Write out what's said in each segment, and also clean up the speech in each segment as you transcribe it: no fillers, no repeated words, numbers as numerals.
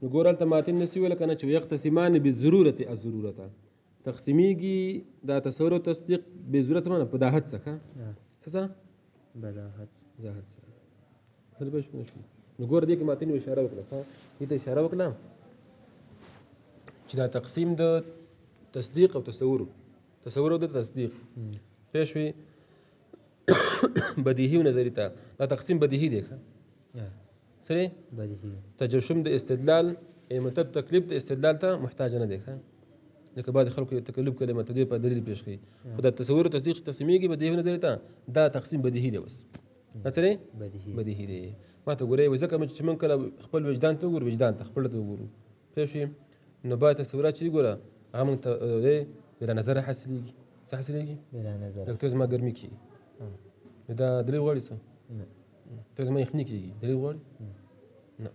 نو ګور هلته ماتن نسی ویل که نه چې یقتسمان بالضرورت الضرورت تقسیمیږي دا تصور او تصدیق بضرورت معنی په داحت څخه څه بداحت څه نو ګور دې کې ماتن اشاره وکړه دې ته اشاره وکړه چې دا تقسیم د تصدیق او تصور او د تصدیق پوه شوې بدیهي و نظري ته دا تقسیم بدیهي دی سره بدیهي تجشم د استدلال مطلب تکلیف د استدلال ته محتاج نه دی لکه بعض خلکو تکلیف کلمه تدیر په دلیل پیش کوي خو د تصور او تصدیق تقسیمیږي بدیهي و نظري ته دا تقسیم بدیهي دی بس سره بدیهي دی ما ته ګورې وځکه چې موږ کله خپل وجدان ته وګورو وجدان ته خپل ته وګورو پوه شوې نو باید تصورات چې ګوره هغه موږ ته بلا نظر حاصلېږي څه حاصلېږي بلا نظر لکه ته زما ګرمي کېږي دا دلیل غواړي څه ته زما یخني کېږي دلیل غواړي نه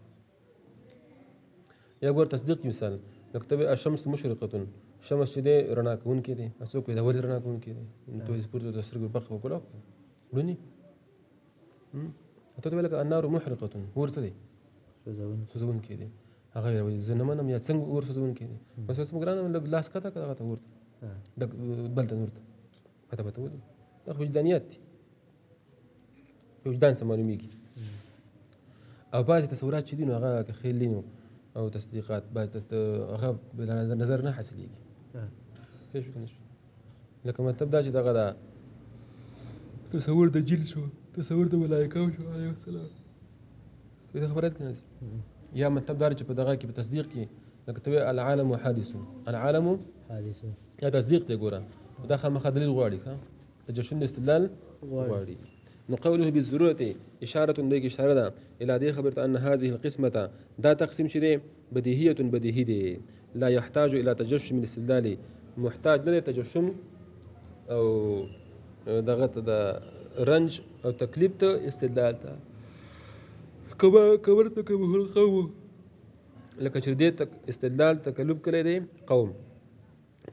یا ګوره تصدیق مثال لکه ته الشمس مشرقة شمس چې دی رڼا کوونکی دی څوک وایي دا ولې رڼا کوونکی دی نو ته پورته د سترګو پخه وکړه ړوني ته ویل لکه النار محرقة اور څه دی سوځونکی دی هغه وایي زه نه منم یا څنګه اور سوځونکی دی بس اوس موږ ګرانه لږ لاس کته کړه هغه ته اور ته بل ته نور ته پته ولې دا خو وجدانیات دي وجدان څه معلومیږي او بعضې تصورات چې دي نو هغه که خیل دي نو او تصدیقات بعضې هغه بلا نظر نه حاصلېږي پوه شو که نه شو لکه مطلب دا چې دغه دا تصور د جن شو تصور د ملایکو شو علیه السلام دا خبرات که نه یا مطلب دا چې په دغه کې په تصدیق کې لکه ته العالم حادث العالم حادث یا تصدیق ته ګوره دا خامخا دلیل غواړي تجشم د استدلال غواړي نو قوله بالضرورت اشاره دی اشاره ده الى دې خبرته ان هذه القسمه دا تقسیم چې دی بدیهی دی لا يحتاج الى تجشم الاستدلال محتاج نه تجشم او دغه ته د رنج او تکلیف ته استدلال ته کبر ته کوم القوم لکه چې دې استدلال تکلف کړی دی قوم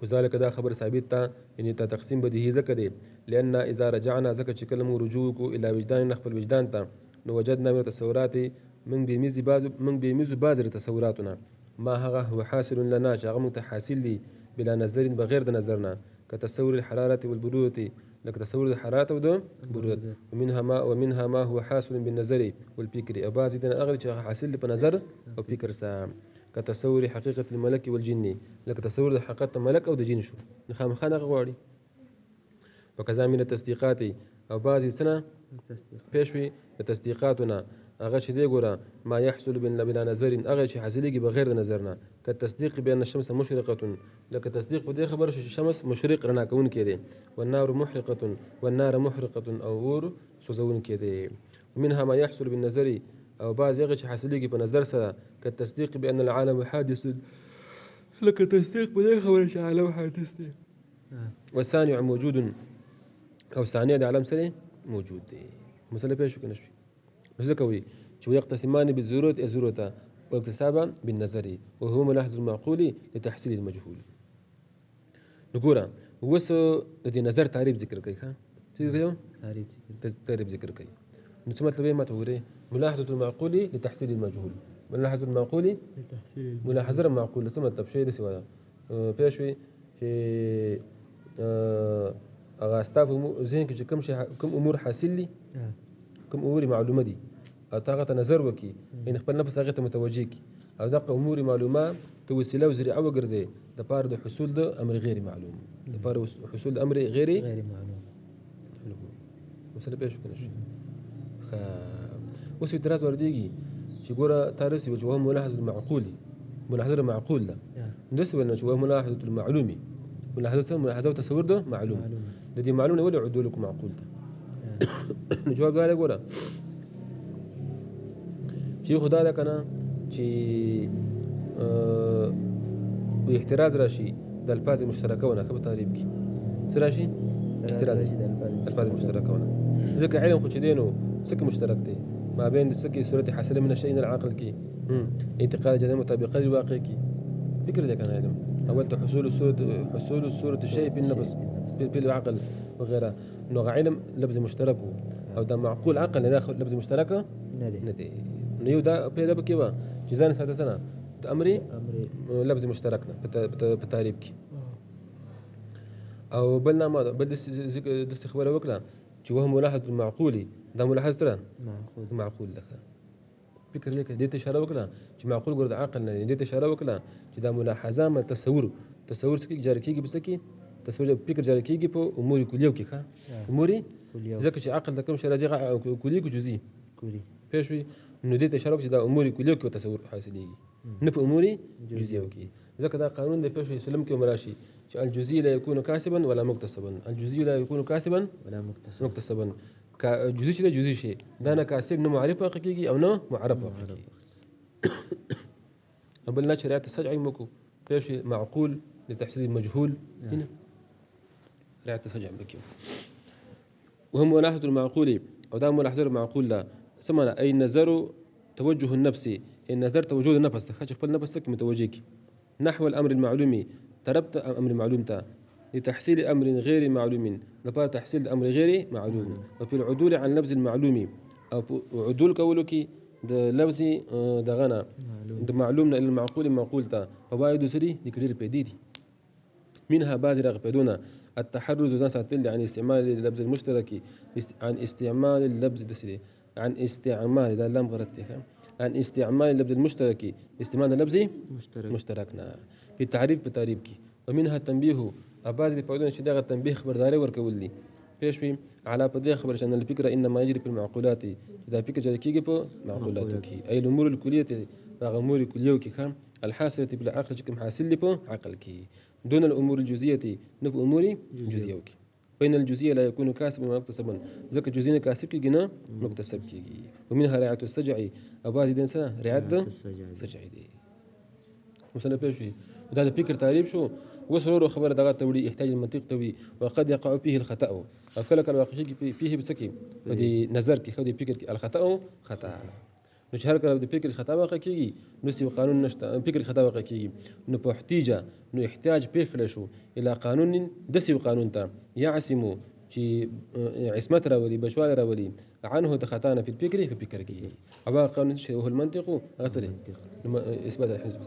وذلك دا خبر ثابت ته یعنی تا تقسیم بدیهی ځکه دی لأن اذا رجعنا ځکه چې کله موږ رجوع کو الى وجدان خپل وجدان ته نو وجدنا من التصورات من بيميز بعض تصوراتنا ما هغه هو حاصل لنا چې هغه موږ ته حاصل دی بلا نظر بغیر د نظرنا كتصور الحرارة والبرودة لك تصور الحرارة والبرودة ومنها ما هو حاصل بالنظر والفكر او بعض دنا اغلب چې حاصل په نظر او فکر سره كتصور حقيقة الملك والجن لك تصور حقيقة الملك او د جن شو خامخا نه غواړي وكذا من التصديقات او بعض سنه پېښوي تصديقاتنا هغه چې دی ګوره ما يحصل بلا نظر هغه چې حاصلېږي بغیر د نظر نه كالتصديق بأن الشمس مشرقة لك تصديق په دې خبره شو چې شمس مشرق رڼا کوونکی دی والنار محرقة او اور سوځونکی دی ومنها ما يحصل بالنظر او بعض هغه چې حاصلېږي په نظر سره كالتصديق بأن العالم حادث لك تصديق په دې خبره چې عالم حادث دی والصانع موجود او صانع د عالم سره موجود دی مسله پېښ شو کنه شو ځکه وي چې يقتسمان بالضرورة الضرورة واكتسابا بالنظر وهو ملاحظ المعقول لتحصيل المجهول نګوره اوس د دې نظر تعریف ذکر کوي ښه څه کوي تعریف ذکر کوي نو څه مطلب یې ماته وره ملاحظة المعقول لتحصيل المجهول ملاحظة المعقول ملاحظه المعقول څه مطلب شی د سوال پېښ شوی چې هغه ستاسو ذهن کې چې کوم امور حاصل دي کوم امور معلومه دي او هغه ته نظر وکړي ان خپل نفس هغه ته متوجه کړي او دغه امور معلومه ته وسیله او ذریعه وګرځي د پاره د حصول د امر غیر معلوم د پاره حصول د امر غیر معلوم وسله پېښ کنه شي اوس اعتراض ورديږي چې ګوره تارسي وجوه ملاحظه المعقول ملاحظه معقول ده دسه ولنه چې هو ملاحظه المعلومي ملاحظه تصور ده معلوم د دې معلومه ولا عدول لكم معقول ده جواب غاله ګوره چې خدا دا کنه چې په احتراز راشي د الفاظ مشترکونه په تعریف کې څه راشي احتراز راشي د الفاظ مشترکونه ځکه علم خو چې دینو څه مشترک دی ما بين څه کې صورت حاصله من الشيء العقل کې اعتقاد جزم مطابقه الواقع کې فكر ده كان علم اول حصول صورة الشيء بالنفس بالعقل وغيرها نوع علم لفظ مشترك او ده معقول عقل نه داخل لفظ مشترکه نه دی نو یو دا پیدا پکې و چې ځان ساته سره د امر لفظ مشترک نه په تعریف کې. او بل نامه بل د خبره وکړه چې وهم ملاحظه المعقول دا ملاحظه تر معقول لك فکر دې دې ته اشاره وکړه چې معقول ګور د عقل نه دې ته اشاره وکړه چې دا ملاحظه مل تصور څه کې جاری کیږي بس کې تصور فکر جاری کیږي په امور کلیو کې ښه امور ځکه چې عقل د کوم شی راځي کلی کو جزئی کلی پېښوي نو دې ته اشاره وکړه چې دا امور کلیو کې تصور حاصلېږي نه په امور جزئیو کې ځکه دا قانون د پېښوي سلم کې مراشي چې الجزئي لا يكون كاسبا ولا مكتسبا الجزئي لا يكون كاسبا ولا مكتسبا جزئي چې جزئي شي دا نه کاسب نه معرف حقيقي او نه معرف حقيقي بل نه شريعه السجع مكو پېښوي معقول لتحصيل المجهول هنا شريعه السجع بكيو وهم ملاحظه المعقول او دا ملاحظه المعقول لا سمعنا اي نظر توجه النفس النظر توجه النفس خاص خپل نفس کې متوجه کی نحو الامر المعلومي طلبت امر معلوم تا لتحصيل امر غير معلوم لپاره تحصيل امر غير معلوم وفي العدول عن لفظ المعلوم او عدول کولو کې د لفظ دغه د معلوم الى المعقول معقول تا فوائد سري د کډیر پیدا دي منها بعض رغبتنا التحرز ذات ساتل عن استعمال اللفظ المشترك عن استعمال اللفظ دسري عن استعمال ده لام غلط عن استعمال اللفظ المشترك استعمال اللفظ مشتركنا في تعريف کی ومنها تنبيه اباز د پودون چې دغه تنبيه خبرداري ورکول دي پېښوي علا په دې خبر شنه الفکر انما يجري في المعقولات دا فکر جاری کیږي په معقولاتو کې اي الامور الكليه هغه امور کلیو کې خام الحاصله بالعقل چې کوم حاصل لي په عقل کې دون الامور الجزئيه نه په امور جزئيه کې بين الجزئيه لا يكون كاسبا ولا مكتسبا ځکه جزئي کاسب کېږي نه مکتسب کېږي ومنها رعايه السجع اباز دې سره رعايه السجع دي مثلا پېښوي دا د فکر تعریف شو وسرور خبر دغه توړي احتاج المنطق توي وقد يقع فيه الخطا او کله کله واقع کې فيه بسکی په دې نظر کې خو دې فکر کې الخطا خطا نو چې هر کله د فکر خطا واقع کیږي نو سی قانون نشته فکر خطا واقع کیږي نو په احتیاج پېښ شو الى قانون دسی قانون ته يعصم چې عصمت راولي بشوال راولي عنه د خطانا في الفكر في فکر کې او قانون چې هو المنطق غسل اثبات الحزب